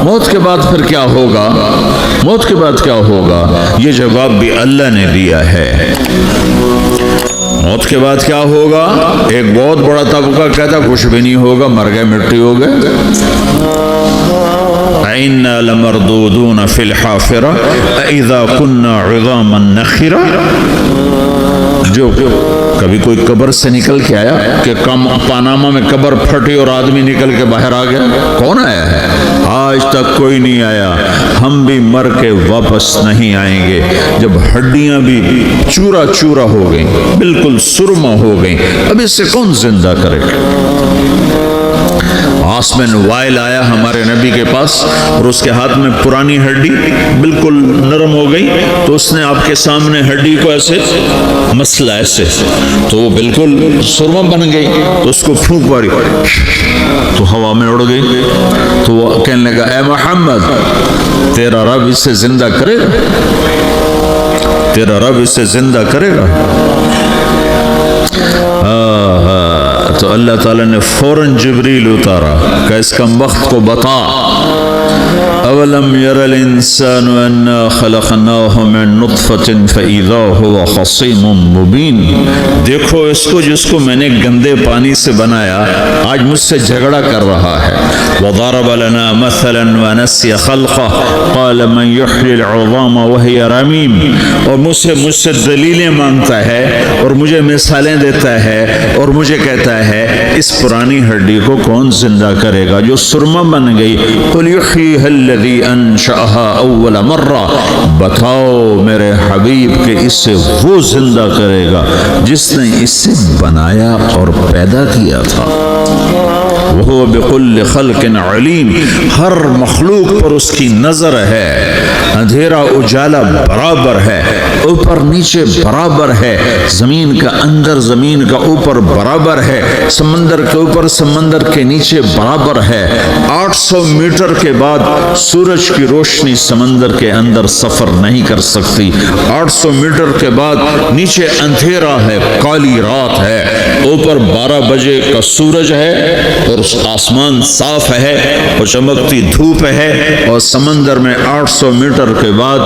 موت کے بعد پھر کیا ہوگا؟ موت کے بعد کیا ہوگا؟ یہ جواب بھی اللہ نے دیا ہے۔ موت کے بعد کیا ہوگا؟ ایک بہت بڑا طبقہ کہتا کچھ بھی نہیں ہوگا، مر گئے، مٹی ہو گئے۔ اِنَّا لَمَرْدُودُونَ فِي الْحَافِرَةِ اِذَا كُنَّا عِظَامًا نَخِرَةً۔ جو کبھی کوئی قبر سے نکل کے آیا کہ پاناما میں قبر پھٹی اور آدمی نکل کے باہر آ گیا؟ کون آیا ہے؟ آج تک کوئی نہیں آیا۔ ہم بھی مر کے واپس نہیں آئیں گے۔ جب ہڈیاں بھی چورا چورا ہو گئیں، بالکل سرما ہو گئیں، اب اس سے کون زندہ کرے گا؟ عاصم وائل آیا ہمارے نبی کے پاس اور اس کے ہاتھ میں پرانی ہڈی بالکل نرم ہو گئی، تو اس نے آپ کے سامنے ہڈی کو ایسے مسلا ایسے، تو وہ بالکل سرما بن گئی، تو اس کو پھونک ماری تو ہوا میں اڑ گئی۔ تو وہ کہنے لگا اے محمد، تیرا رب اسے زندہ کرے گا؟ تیرا رب اسے زندہ کرے گا؟ تو اللہ تعالیٰ نے فوراً جبریل اتارا کہ اس کا وقت کو بتا۔ اولم یر الانسان انا خلقناہ من نطفۃ فاذا هو خصیم مبین۔ دیکھو اس کو جس کو میں نے گندے پانی سے بنایا، آج مجھ سے جھگڑا کر رہا ہے۔ وضرب لنا مثلا ونسی خلقہ قال من یحیی العظام وہی رمیم۔ اور مجھ سے دلیلیں مانگتا ہے اور مجھے مثالیں دیتا ہے اور مجھے کہتا ہے اس پرانی ہڈی کو کون زندہ کرے گا جو سرما بن گئی؟ قل یحییھا الذی انشأھا اول مرہ۔ بتاؤ میرے حبیب کہ اسے وہ زندہ کرے گا جس نے اسے بنایا اور پیدا کیا تھا۔ وہ بکل خلق علیم۔ ہر مخلوق پر اس کی نظر ہے۔ اندھیرا اجالا برابر ہے، اوپر نیچے برابر ہے، زمین کا اندر زمین کا اوپر برابر ہے، سمندر کے اوپر سمندر کے نیچے برابر ہے۔ 800 میٹر کے بعد سورج کی روشنی سمندر کے اندر سفر نہیں کر سکتی۔ 800 میٹر کے بعد نیچے اندھیرا ہے، کالی رات ہے، اوپر 12 بجے کا سورج ہے اور آسمان صاف ہے اور چمکتی دھوپ ہے، اور سمندر میں 800 میٹر کے بعد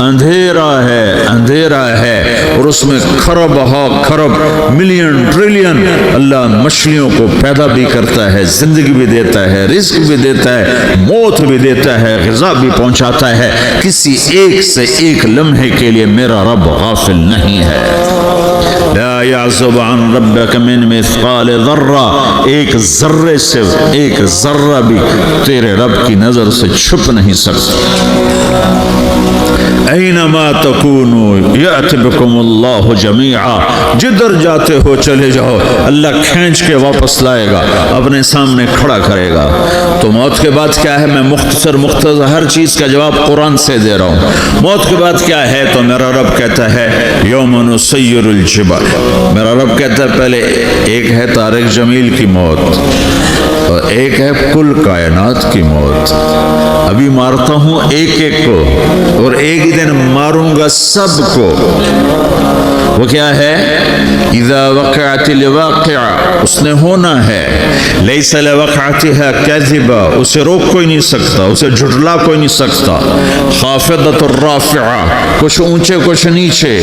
اندھیرا ہے اور اس میں کھرب ہا کھرب ملین ٹریلین اللہ مچھلیوں کو پیدا بھی کرتا ہے، زندگی بھی دیتا ہے، رزق بھی دیتا ہے، موت بھی دیتا ہے، غذا بھی پہنچاتا ہے۔ کسی ایک سے ایک لمحے کے لیے میرا رب غافل نہیں ہے۔ لا يعزب عن ربك من مثقال ذرہ۔ ایک ذرے سے ایک ذرہ بھی تیرے رب کی نظر سے چھپ نہیں سکتا۔ اینما تکونوا یأت بکم اللہ جمیعا۔ جدھر جاتے ہو چلے جاؤ، اللہ کھینچ کے واپس لائے گا، اپنے سامنے کھڑا کرے گا۔ تو موت کے بعد کیا ہے؟ میں مختصر ہر چیز کا جواب قرآن سے دے رہا ہوں۔ موت کے بعد کیا ہے؟ تو میرا رب کہتا ہے یوم نسیر الجبال۔ میرا رب کہتا ہے پہلے ایک ہے طارق جمیل کی موت اور ایک ہے کل کائنات کی موت۔ ابھی مارتا ہوں ایک ایک کو اور ایک ہی دن ماروں گا سب کو۔ وہ کیا ہے؟ اذا وقعت الواقعہ، اس نے ہونا ہے۔ لیس لوقعتها کاذبہ، اسے روک کوئی نہیں سکتا، اسے جھٹلا کوئی نہیں سکتا۔ خافضۃ الرافعہ، کچھ اونچے کچھ نیچے۔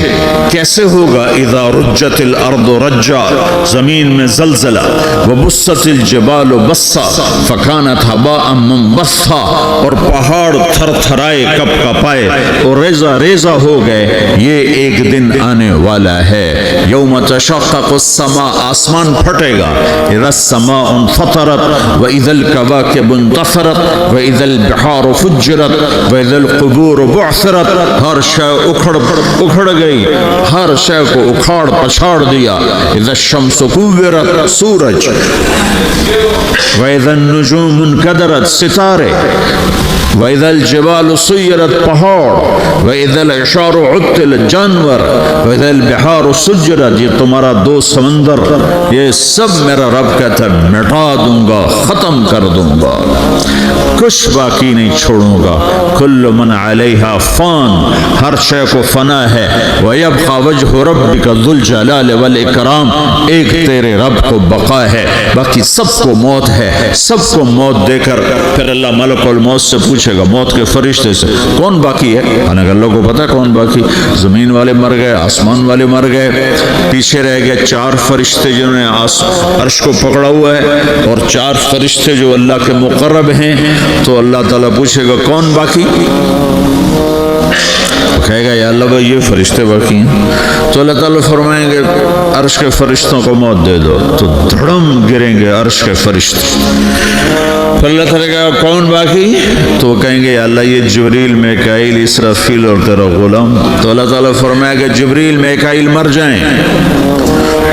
کیسے ہوگا؟ اذا رجت الارض رجا، زمین میں زلزلہ۔ وبست الجبال بسا فکانت ہباء منبثا، اور پہاڑ تھر تھرائے کپ کپائے اور ریزہ ریزہ ہو گئے۔ یہ ایک دن آنے والا ہے۔ یوم تشقق السماء، آسمان پھٹے گا۔ اذا السماء انفطرت واذا الكواكب انتثرت واذا البحار فجرت واذا القبور بعثرت۔ ہر شے اکھڑ گئی، ہر شے کو اکھاڑ پچھاڑ دیا۔ اذا الشمس كورت، سورج۔ واذا النجوم انكدرت، ستارے۔ وَإِذَا الْجِبَالُ سُيِّرَتْ پہاڑ، وَإِذَا الْعِشَارُ عُطِّلَتْ جانور، وَإِذَا الْبِحَارُ سُجِّرَتْ یہ تمہارا دو سمندر، یہ سب میرا رب کہتا ہے مٹا دوں گا، ختم کر دوں گا، کچھ باقی نہیں چھوڑوں گا۔ کل من علیہا فان، ہر شے کو فنا ہے، وَيَبْقَى وَجْهُ رَبِّكَ ذُو الْجَلَالِ وَالْإِكْرَامِ، ایک تیرے رب کو بقا ہے، باقی سب کو موت ہے۔ سب کو موت دے کر پھر اللہ ملک الموت سے پوچھے گا، موت کے فرشتے سے، کون باقی ہے؟ اللہ کو پتا کون باقی، زمین والے مر گئے، آسمان والے مر گئے، پیچھے رہ گئے چار فرشتے جنہوں نے عرش کو پکڑا ہوا ہے، اور چار فرشتے جو اللہ کے مقرب ہیں۔ تو اللہ تعالیٰ پوچھے گا کون باقی؟ کہے گا یا اللہ بھائی یہ فرشتے باقی ہیں۔ تو اللہ تعالیٰ فرمائیں گے عرش کے فرشتوں کو موت دے دو، تو دھڑم گریں گے عرش کے فرشتے۔ تو اللہ تعالیٰ کہے گا کون باقی؟ تو وہ کہیں گے یا اللہ یہ جبریل، میکائیل، اسرافیل اور تیرا غلام۔ تو اللہ تعالیٰ فرمائے گا جبریل، میکائیل مر جائیں،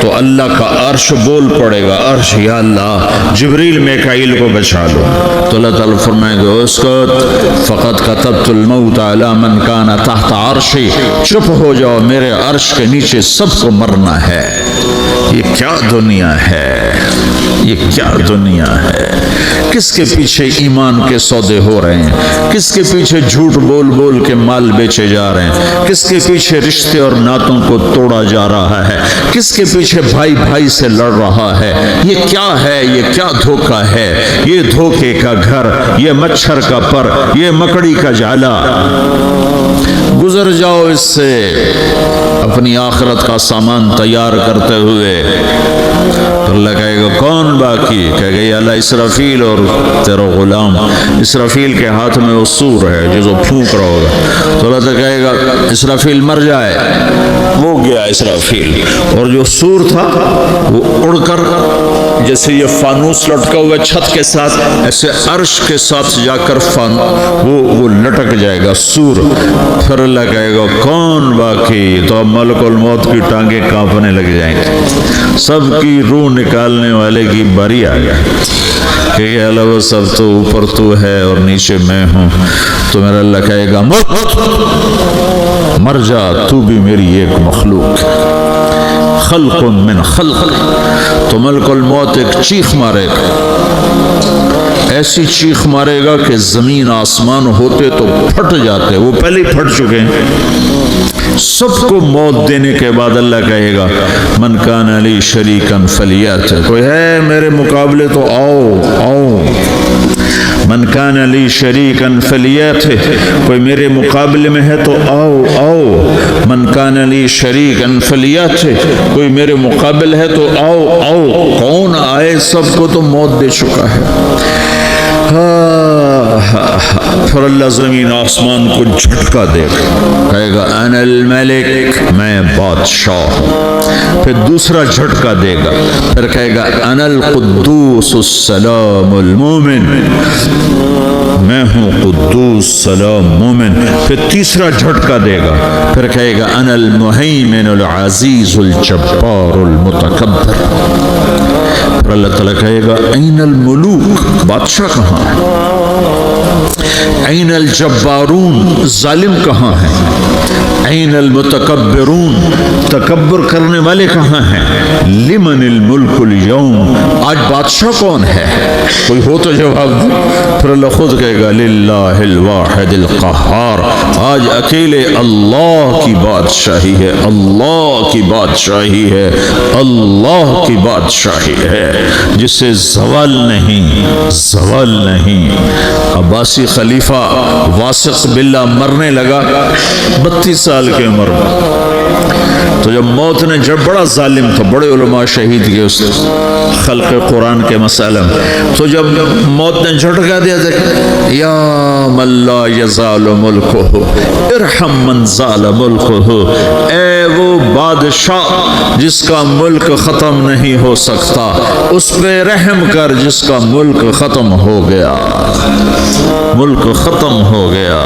تو اللہ کا عرش بول پڑے گا، عرش یا اللہ جبریل میکائیل کو بچا لو۔ تو اللہ تعالیٰ فرمائے گا اسکت فقط کتبت الموت علی من کان تحت عرشی، چپ ہو جاؤ، میرے عرش کے نیچے سب کو مرنا ہے۔ یہ کیا دنیا ہے، یہ کیا دنیا ہے؟ کس کے پیچھے ایمان کے سودے ہو رہے ہیں، کس کے پیچھے جھوٹ بول بول کے مال بیچے جا رہے ہیں، کس کے پیچھے رشتے اور ناتوں کو توڑا جا رہا ہے، کس کے پیچھے بھائی بھائی سے لڑ رہا ہے۔ یہ کیا ہے، یہ کیا دھوکہ ہے، یہ دھوکے کا گھر، یہ مچھر کا پر، یہ مکڑی کا جالا۔ گزر جاؤ اس سے اپنی آخرت کا سامان تیار کرتے ہوئے۔ تو اللہ کہے گا کون باقی؟ کہے گا یا اللہ اسرافیل اور تیرا غلام۔ اسرافیل کے ہاتھ میں وہ سور ہے جو پھونک رہا ہوگا۔ تو اللہ کہے گا اسرافیل مر جائے، وہ گیا اسرافیل، اور جو سور تھا وہ اڑ کر جیسے یہ فانوس لٹکا ہوا چھت کے ساتھ، ایسے عرش کے ساتھ جا کر وہ لٹک جائے گا سور۔ پھر اللہ کہے گا کون باقی؟ تو اب ملک الموت کی ٹانگیں کانپنے لگ جائیں گے، سب کی روح نکالنے والے کی باری آ گیا کہ یہ اللہ وہ سب تو اوپر تو ہے اور نیچے میں ہوں۔ تو میرا اللہ کہے گا مر جا، تو بھی میری ایک مخلوق، خلق من خلق۔ تو ملک الموت ایک چیخ مارے گا، ایسی چیخ مارے گا کہ زمین آسمان ہوتے تو پھٹ جاتے، وہ پہلے ہی پھٹ چکے ہیں۔ سب کو موت دینے کے بعد اللہ کہے گا من کان علی شریکن فلیات، کوئی ہے میرے مقابلے تو آؤ آؤ۔ من کان علی شریکن فلیات، کوئی میرے مقابلے میں ہے تو آؤ آؤ۔ من کان علی شریکن فلیات، کوئی میرے مقابل ہے تو آؤ آؤ۔ کون آئے؟ سب کو تو موت دے چکا ہے۔ پھر اللہ زمین آسمان کو جھٹکا دے گا، کہے گا انا الملک، میں بادشاہ ہوں۔ پھر دوسرا جھٹکا دے گا، پھر کہے گا انا القدوس السلام المومن، میں ہوں قدوس سلام مومن۔ پھر تیسرا جھٹکا دے گا، پھر کہے گا انا المہیمن العزیز الجبار المتکبر۔ پھر اللہ تعالیٰ کہے گا این الملوک، بادشاہ کہاں ہے؟ این الجبارون، ظالم کہاں ہے؟ این المتکبرون، تکبر کرنے والے کہاں ہیں؟ لمن الملک اليوم، آج بادشاہ کون ہے؟ کوئی ہو تو جواب دے۔ پھر اللہ خود کہے گا للہ الواحد القہار، آج اکیلے اللہ کی بادشاہی ہے، اللہ کی بادشاہی ہے، اللہ کی بادشاہی ہے، جسے زوال نہیں، زوال نہیں۔ عباسی خلیفہ واسق باللہ مرنے لگا 32 سال کی عمر میں۔ تو جب موت نے، جب بڑا ظالم تھا، بڑے علماء شہید کے اس خلق قرآن کے مسئلہ میں، تو جب موت نے جھٹکا دیا یا من لا یزال ملکہ ارحم من زال ملکہ، اے وہ بادشاہ جس کا ملک ختم نہیں ہو سکتا، اس پہ رحم کر جس کا ملک ختم ہو گیا، ملک ختم ہو گیا۔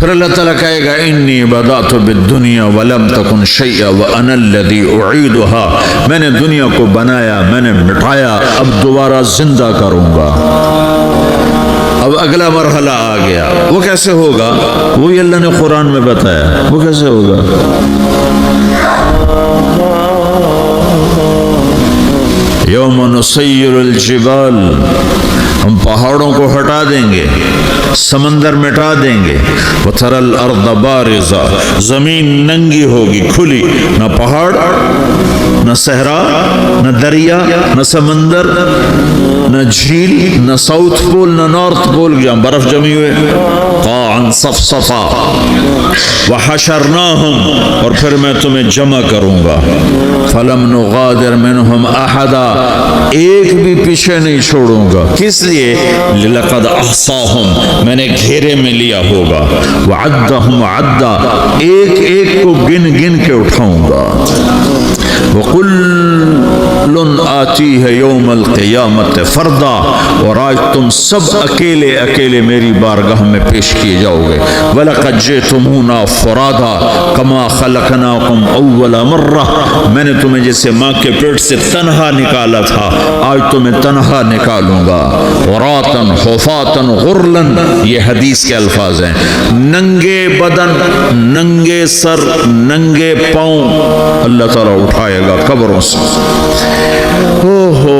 پھر اللہ تعالیٰ کہے گا انی بدأت بالدنیا ولم تکن شیئا وانا الذی اعیدها، میں نے دنیا کو بنایا، میں نے مٹایا، اب دوبارہ زندہ کروں گا۔ اب اگلا مرحلہ آ گیا، وہ کیسے ہوگا؟ وہی اللہ نے قرآن میں بتایا، وہ کیسے ہوگا؟ یوم نسیر الجبال، ہم پہاڑوں کو ہٹا دیں گے، سمندر مٹا دیں گے، وتری الارض بارزہ، زمین ننگی ہوگی، کھلی، نہ پہاڑ، نہ صحرا، نہ دریا، نہ سمندر، نہ جھیل، نہ ساؤتھ پول، نہ نارتھ پول جہاں برف جمی ہوئے، قاعا صفصفا، وحشرناہم، اور پھر میں تمہیں جمع کروں گا، فلم نغادر منہم احدا، ایک بھی پیچھے نہیں چھوڑوں گا، کس لیے؟ لقد احصاہم، میں نے گھیرے میں لیا ہوگا، وعدہم عدا، ایک ایک کو گن گن کے اٹھاؤں گا، وَكُلٌّ آتِيهَ يَوْمَ الْقِيَامَةِ فَرْدًا، اور آج تم سب اکیلے اکیلے میری بارگاہ میں پیش کیے جاؤ گے، وَلَقَدْ جِئْتُمُونَا فُرَادًا كَمَا خَلَقْنَاكُمْ أَوَّلَ مَرَّةٍ، میں نے تمہیں جیسے ماں کے پیٹ سے تنہا نکالا تھا، آج تمہیں تنہا نکالوں گا، عُرَاةً حُفَاةً غُرْلًا، یہ حدیث کے الفاظ ہیں، ننگے بدن، ننگے سر، ننگے پاؤں اللہ تعالیٰ اٹھائے گا قبروں سے۔ ہو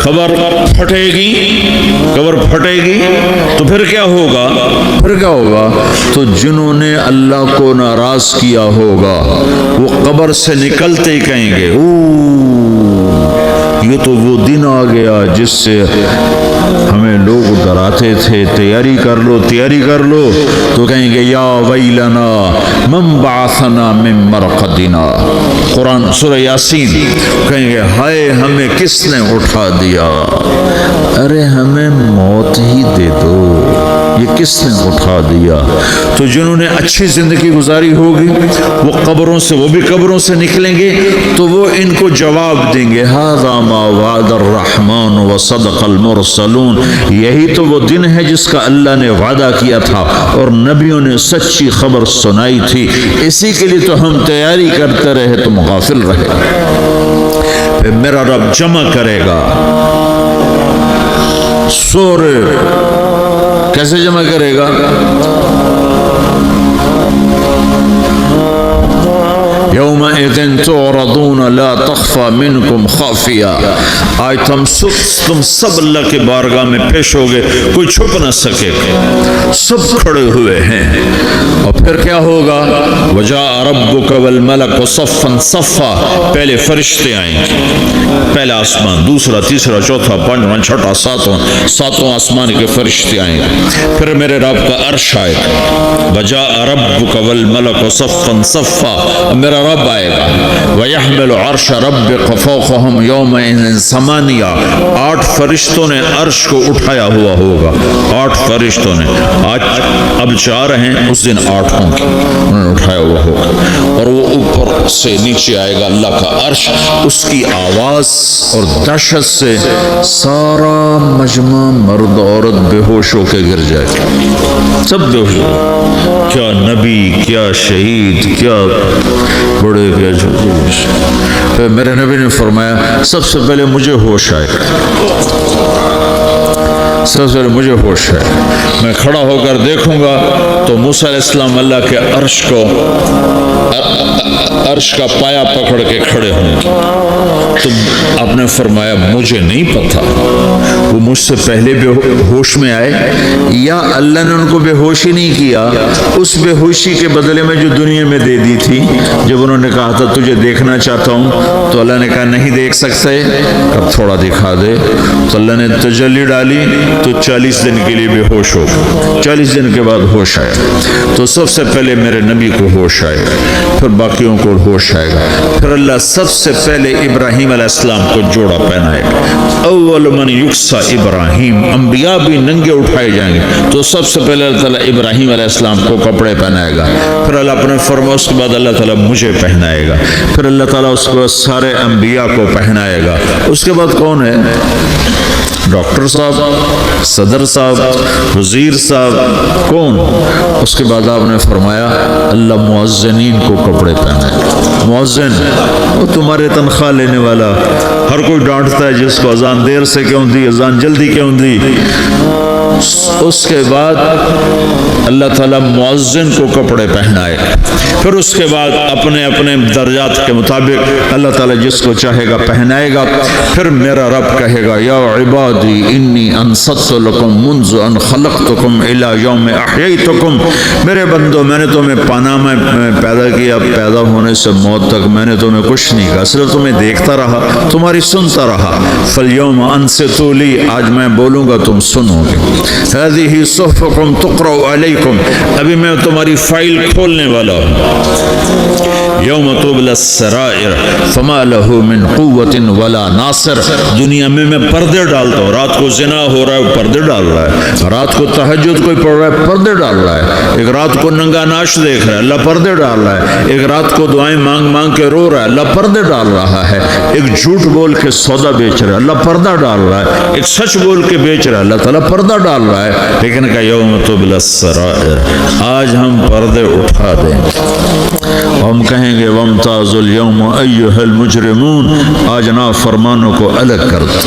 خبر پھٹے گی، قبر پھٹے گی تو پھر کیا ہوگا؟ پھر کیا ہوگا؟ تو جنہوں نے اللہ کو ناراض کیا ہوگا وہ قبر سے نکلتے ہی کہیں گے یہ تو وہ دن آ گیا جس سے ہمیں لوگ ڈراتے تھے، تیاری کر لو تیاری کر لو، تو کہیں گے یا ویلنا من بعثنا من مرقدنا، قرآن سورہ یاسین، کہیں گے ہائے ہمیں کس نے اٹھا دیا، ارے ہمیں موت ہی دے دو، یہ کس نے اٹھا دیا۔ تو جنہوں نے اچھی زندگی گزاری ہوگی وہ قبروں سے، وہ بھی قبروں سے نکلیں گے تو وہ ان کو جواب دیں گے ھذا ما وعد الرحمن وصدق المرسلون، یہی تو وہ دن ہے جس کا اللہ نے وعدہ کیا تھا اور نبیوں نے سچی خبر سنائی تھی، اسی کے لیے تو ہم تیاری کرتے رہے، تم غافل رہے۔ پھر میرا رب جمع کرے گا سورے، کیسے جمع کرے گا؟ یومئذ تعرضون لا تخفى منکم خافیہ، آج تم سب اللہ کے بارگاہ میں پیش ہوگے، کوئی چھپ نہ سکے، سب کھڑے ہوئے ہیں۔ اور پھر کیا ہوگا؟ وجاء ربک والملک صفا صفا، پہلے فرشتے آئیں گے، پہلا آسمان، دوسرا، تیسرا، چوتھا، پانچواں، چھٹا، ساتواں آسمان کے فرشتے آئیں گے، پھر میرے رب کا عرش آئے گا، وجاء ربک والملک صفا صفا، میرا رب آئے گا، وَيَحْمِلُ عَرْشَ رَبِّكَ فَوْقَهُمْ يَوْمَئِذٍ ثَمَانِيَةٌ، 8 فرشتوں نے عرش کو اٹھایا ہوا ہوگا، 8 فرشتوں نے، آج اب 4 ہیں، اس دن 8 ہوں گے، انہوں نے اٹھایا ہوا ہوگا، اور وہ اوپر سے نیچے آئے گا اللہ کا عرش، اس کی آواز اور دہشت سے سارا مجمع مرد عورت بے ہوش ہو کے گر جائے گا، سب بے ہوش ہو، کیا نبی، کیا شہید، کیا بڑے، کیا چھوٹے۔ میرے نبی نے فرمایا سب سے پہلے مجھے ہوش آئے گا، سب سے پہلے مجھے ہوش ہے، میں کھڑا ہو کر دیکھوں گا تو موسیٰ علیہ السلام اللہ کے عرش کا پایا پکڑ کے کھڑے ہوں گے، تو آپ نے فرمایا مجھے نہیں پتا وہ مجھ سے پہلے بے ہوش میں آئے یا اللہ نے ان کو بے ہوشی نہیں کیا، اس بے ہوشی کے بدلے میں جو دنیا میں دے دی تھی، جب انہوں نے کہا تھا تجھے دیکھنا چاہتا ہوں تو اللہ نے کہا نہیں دیکھ سکتے، اب تھوڑا دکھا دے، تو اللہ نے تجلی ڈالی تو 40 دن کے لیے بے ہوش ہو، 40 دن کے بعد ہوش آیا، تو سب سے پہلے میرے نبی کو ہوش آئے گا، پھر باقیوں کو ہوش آئے گا، پھر اللہ سب سے پہلے ابراہیم علیہ السلام کو جوڑا پہنائے گا، اول من یکسا ابراہیم، انبیاء بھی ننگے اٹھائے جائیں گے، تو سب سے پہلے اللہ تعالیٰ ابراہیم علیہ السلام کو کپڑے پہنائے گا، پھر اللہ اپنے فرما، اس کے بعد اللہ تعالیٰ مجھے پہنائے گا، پھر اللہ تعالیٰ اس کو سارے انبیاء کو پہنائے گا، اس کے بعد کون ہے؟ ڈاکٹر صاحب، صدر صاحب، وزیر صاحب، کون؟ اس کے بعد آپ نے فرمایا اللہ مؤذنین کو کپڑے پہنائے. مؤذن وہ تمہارے تنخواہ لینے والا، ہر کوئی ڈانٹتا ہے جس کو اذان دیر سے کیوں دی، اذان جلدی کیوں دی. اس کے بعد اللہ تعالیٰ مؤذن کو کپڑے پہنائے. پھر اس کے بعد اپنے اپنے درجات کے مطابق اللہ تعالیٰ جس کو چاہے گا پہنائے گا. پھر میرا رب کہے گا یا عبادی انی انصت لکم منذ ان خلقتکم الی یوم احییتکم. میرے بندو میں نے تمہیں پاناما میں پیدا کیا، پیدا ہونے سے موت تک میں نے تمہیں کچھ نہیں کہا، صرف تمہیں دیکھتا رہا، تمہاری سنتا رہا. فالیوم انصتوا لی، آج میں بولوں گا تم سنو گے. هذه صحفکم تقرأ علیکم، ابھی میں تمہاری فائل کھولنے والا ہوں. یوم تبلی السرائر فما له من قوت ولا ناصر. دنیا میں پردے ڈالتا ہوں، رات کو زنا ہو رہا ہے پردے ڈال رہا ہے، رات کو تہجد کوئی پڑھ رہا ہے پردے ڈال رہا ہے، ایک رات کو ننگا ناش دیکھ رہا ہے اللہ پردے ڈال رہا ہے، ایک رات کو دعائیں مانگ مانگ کے رو رہا ہے اللہ پردے ڈال رہا ہے، ایک جھوٹ بول کے سودا بیچ رہا ہے اللہ پردہ ڈال رہا ہے، ایک سچ بول کے بیچ رہا ہے اللہ تعالیٰ پردہ ڈال رہا ہے. لیکن کہ یوم تبلی السرائر، آج ہم پردے اٹھا دیں گے، ہم کہیں گے وامتازوا اليوم ایھا المجرمون، آج نافرمانوں کو الگ کر دیں.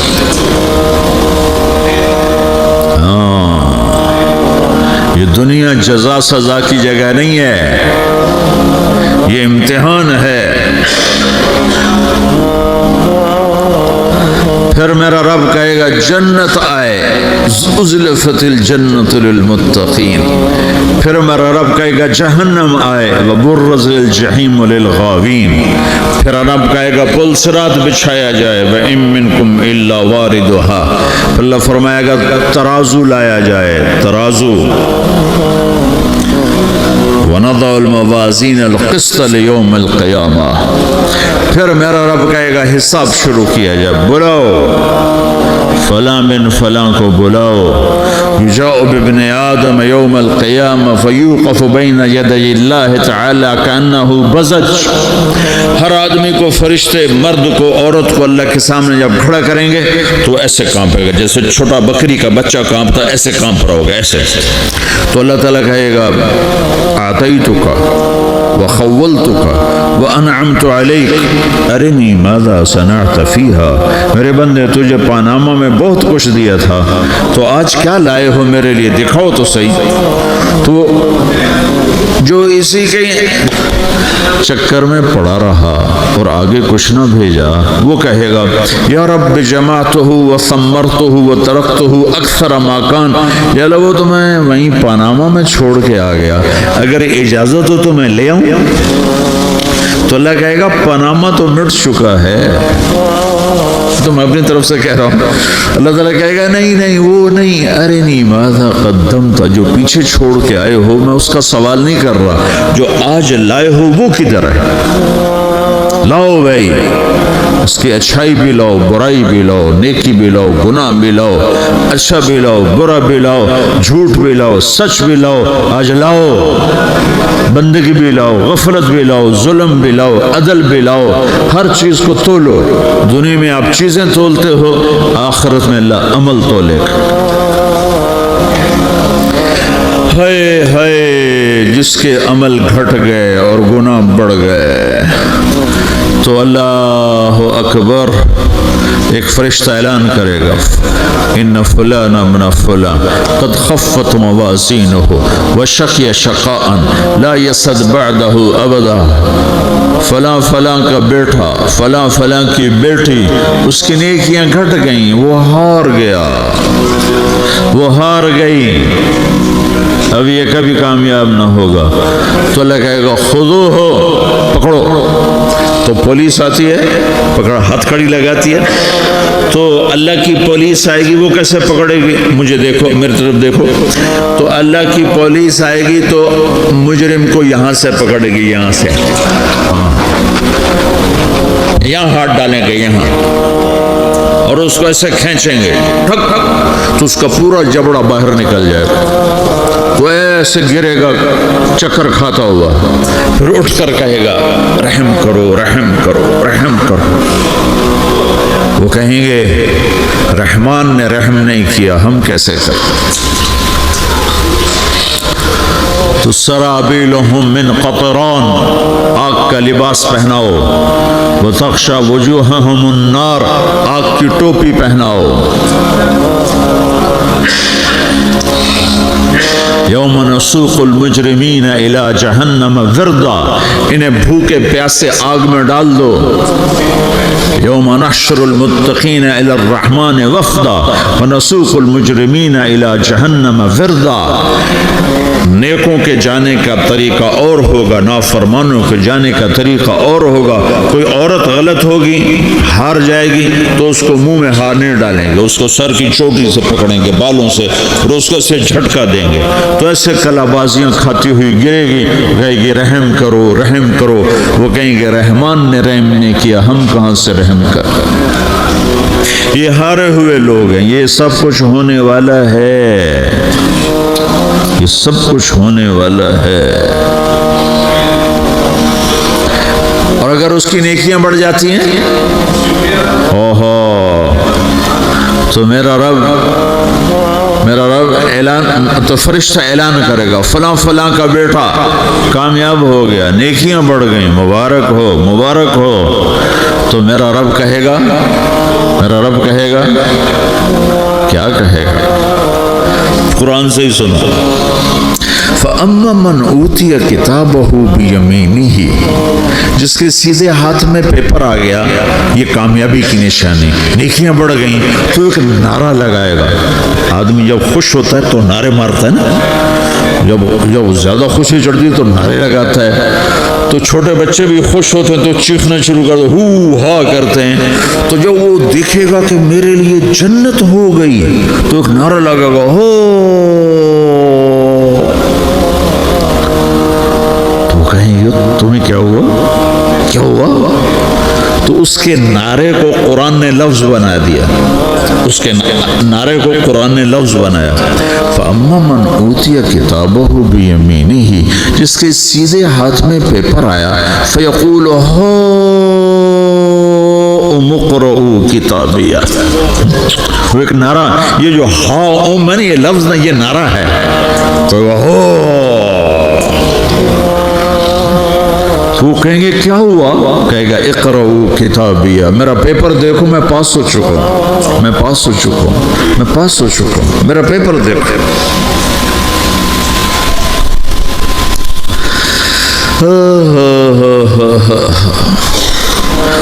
یہ دنیا جزا سزا کی جگہ نہیں ہے، یہ امتحان ہے. پھر میرا رب کہے گا جنت آئے، ازلفت الجنت للمتقین. پھر میرا رب کہے گا جہنم آئے، وبرز الجحیم للغاوین. پھر رب کہے گا پل صراط بچھایا جائے، وَإِن مِّنكُمْ إِلَّا وَارِدُهَا. اللہ فرمائے گا ترازو لایا جائے، ترازو. وَنَضَعُ الْمَوَازِينَ الْقِسْطَ لِيَوْمِ الْقِيَامَةِ. پھر میرا رب کہے گا حساب شروع کیا جائے، بلاؤ فلاں بن فلاں کو بلاؤ. یجاء بابن آدم یوم القیامہ فیوقف بین یدی اللہ تعالی کأنہ بزج. ہر آدمی کو، فرشتے مرد کو عورت کو اللہ کے سامنے جب کھڑا کریں گے تو ایسے کانپے گا جیسے چھوٹا بکری کا بچہ کانپتا، ایسے کانپ رہا ہوگا ایسے. تو اللہ تعالیٰ کہے گا اعطیتک وخولتک وانعمت علیک ارنی ماذا صنعت فیہا. میرے بندے تجھے پاناما میں بہت کچھ دیا تھا، تو آج کیا لائے ہو میرے لیے، دکھاؤ تو صحیح. تو جو اسی کے چکر میں پڑا رہا اور آگے کچھ نہ بھیجا، وہ کہے گا یا رب جمعتہ وثمرتہ وترکتہ اکثر ما کان. یا اللہ وہ تو میں وہیں پاناما میں چھوڑ کے آ گیا، اگر اجازت ہو تو میں لے آؤں. تو اللہ کہے گا پاناما تو مٹ چکا ہے، تو میں اپنی طرف سے کہہ رہا ہوں. اللہ تعالیٰ کہے گا نہیں نہیں وہ نہیں، ارنی ماذا قدمت، جو پیچھے چھوڑ کے آئے ہو میں اس کا سوال نہیں کر رہا، جو آج لائے ہو وہ کدھر ہے. لاؤ بھائی، اس کی اچھائی بھی لاؤ، برائی بھی لاؤ، نیکی بھی لاؤ، گناہ بھی لاؤ، اچھا بھی لاؤ، برا بھی لاؤ، جھوٹ بھی لاؤ، سچ بھی لاؤ. آج لاؤ، بندگی بھی لاؤ، غفلت بھی لاؤ، ظلم بھی لاؤ، عدل بھی لاؤ، ہر چیز کو تولو. دنیا میں آپ چیزیں تولتے ہو، آخرت میں اللہ عمل تولے گا. ہائے ہائے جس کے عمل گھٹ گئے اور گناہ بڑھ گئے، تو اللہ اکبر ایک فرشتہ اعلان کرے گا ان فلان من فلان قد خفت موازینہ وشقی شقاء لا یسد بعدہ ابدا. فلاں فلاں کا بیٹا، فلاں فلاں کی بیٹی، اس کی نیکیاں گھٹ گئیں، وہ ہار گیا، وہ ہار گئی، اب یہ کبھی کامیاب نہ ہوگا. تو اللہ کہے گا خودو ہو، پکڑو. تو پولیس آتی ہے، پکڑا ہتھ کڑی لگاتی ہے. تو اللہ کی پولیس آئے گی، وہ کیسے پکڑے گی؟ مجھے دیکھو، میری طرف دیکھو. تو اللہ کی پولیس آئے گی تو مجرم کو یہاں سے پکڑے گی، یہاں سے، یہاں ہاتھ ڈالیں گے یہاں، اور اس کو ایسے کھینچیں گے ٹھک ٹھک، تو اس کا پورا جبڑا باہر نکل جائے گا. وہ ایسے گرے گا چکر کھاتا ہوا، پھر اٹھ کر کہے گا رحم کرو رحم کرو رحم کرو. وہ کہیں گے رحمان نے رحم نہیں کیا، ہم کیسے کریں؟ تو سرابیلہم من قطران، آگ کا لباس پہناؤ، وتغشی وجوہہم النار، آگ کی ٹوپی پہناؤ، یوم نسوق المجرمین الی جہنم وردا، انہیں بھوکے پیاسے آگ میں ڈال دو، یوم نحشر المتقین الی الرحمن وفدا ونسوق المجرمین الی جہنم وردا۔ نیکوں کے جانے کا طریقہ اور ہوگا، نافرمانوں کے جانے کا طریقہ اور ہوگا۔ کوئی عورت غلط ہوگی، ہار جائے گی تو اس کو منہ میں ہار نہیں ڈالیں گے، اس کو سر کی چوٹی سے پکڑیں گے، بالوں سے، اور اس کو سے جھٹکا دیں گے، تو ایسے کلا بازیاں کھاتی ہوئی گرے گی، کہے گی رحم کرو رحم کرو، وہ کہیں گے رحمان نے رحم نہیں کیا، ہم کہاں سے رحم کر۔ یہ ہارے ہوئے لوگ ہیں، یہ سب کچھ ہونے والا ہے، یہ سب کچھ ہونے والا ہے۔ اور اگر اس کی نیکیاں بڑھ جاتی ہیں تو میرا رب اعلان، تو فرشتہ اعلان کرے گا فلاں فلاں کا بیٹا کامیاب ہو گیا، نیکیاں بڑھ گئیں، مبارک ہو مبارک ہو۔ تو میرا رب کہے گا کیا کہے گا؟ قرآن سے ہی سنو، فَأَمَّا مَنْ أُوتِيَ كِتَابَهُ بِيَمِينِهِ، جس کے سیدھے ہاتھ میں پیپر آ گیا، یہ کامیابی کی نشانی، نیکیاں بڑھ گئیں، تو ایک نعرہ لگائے گا۔ آدمی جب خوش ہوتا ہے تو نعرے مارتا ہے نا، جب زیادہ خوشی چڑھتی ہے تو نعرے لگاتا ہے۔ تو چھوٹے بچے بھی خوش ہوتے ہیں تو چیخنا شروع کر دو، ہو ہا کرتے ہیں۔ تو جب وہ دیکھے گا کہ میرے لیے جنت ہو گئی تو ایک نعرہ لگے گا، ہو، تو کہیں گے تمہیں کیا ہوا؟ تو اس کے نعرے کو قرآن نے لفظ بنا دیا، اس کے نعرے کو قرآن نے لفظ بنایا، فَأَمَّا مَنْ أُوتِيَ كِتَابَهُ بِيَمِينِهِ، جس کے سیدھے ہاتھ میں پیپر آیا، فَيَقُولُ هَاؤْمُ اقْرَءُوا کتابیہ، وہ ایک نعرہ، یہ جو ہاؤم ہے نا، یہ لفظ نہ، یہ نعرہ ہے، تو وہ کہیں گے کیا ہوا؟ کہے گا اقرؤوا کتابیہ، میرا پیپر دیکھو، میں پاس ہو چکا ہوں، میرا پیپر دیکھو۔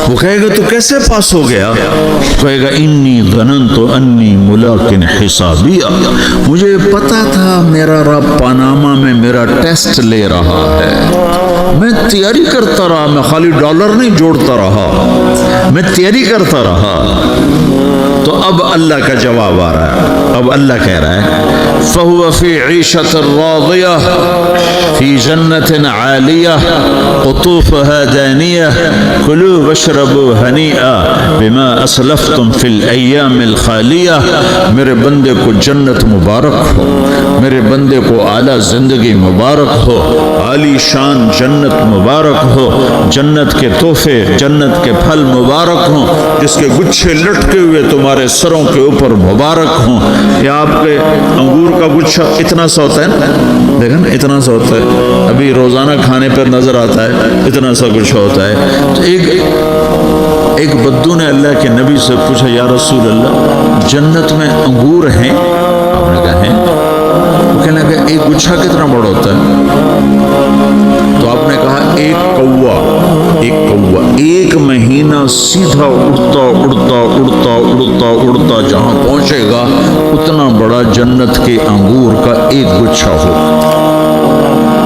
وہ کہے گا تو کیسے پاس ہو گیا؟ کہے گا انی ظننت انی ملاق حسابیہ، مجھے پتا تھا میرا رب پاناما میں میرا ٹیسٹ لے رہا ہے، میں تیاری کرتا رہا، میں خالی ڈالر نہیں جوڑتا رہا، میں تیاری کرتا رہا۔ تو اب اللہ کا جواب آ رہا ہے، اب اللہ کہہ رہا ہے فَهُوَ فِي عِيشَةٍ رَاضِيَةٍ فِي جَنَّةٍ عَالِيَةٍ قُطُوفُهَا دَانِيَةٌ كُلُوا وَاشْرَبُوا هَنِيئًا بِمَا أَسْلَفْتُمْ فِي الْأَيَّامِ الْخَالِيَةِ، میرے بندے کو جنت مبارک ہو، میرے بندے کو اعلیٰ زندگی مبارک ہو، عالی شان جنت مبارک ہو، جنت کے تحفے، جنت کے پھل مبارک ہوں، جس کے گچھے لٹکے ہوئے تمہارے سروں کے اوپر مبارک ہوں۔ یہ آپ کے انگور کا گچھا اتنا سا ہوتا ہے نا، دیکھیں نا اتنا سا ہوتا ہے، ابھی روزانہ کھانے پر نظر آتا ہے، اتنا سا گچھا ہوتا ہے۔ تو ایک بدو نے اللہ کے نبی سے پوچھا، یا رسول اللہ جنت میں انگور ہیں؟ آپ نے کہا ہیں۔ وہ کہنے لگا ایک گچھا کتنا بڑا ہوتا ہے؟ تو آپ نے کہا ایک کوا ایک مہینہ سیدھا اڑتا جہاں پہنچے گا اتنا بڑا جنت کے انگور کا ایک گچھا ہوگا۔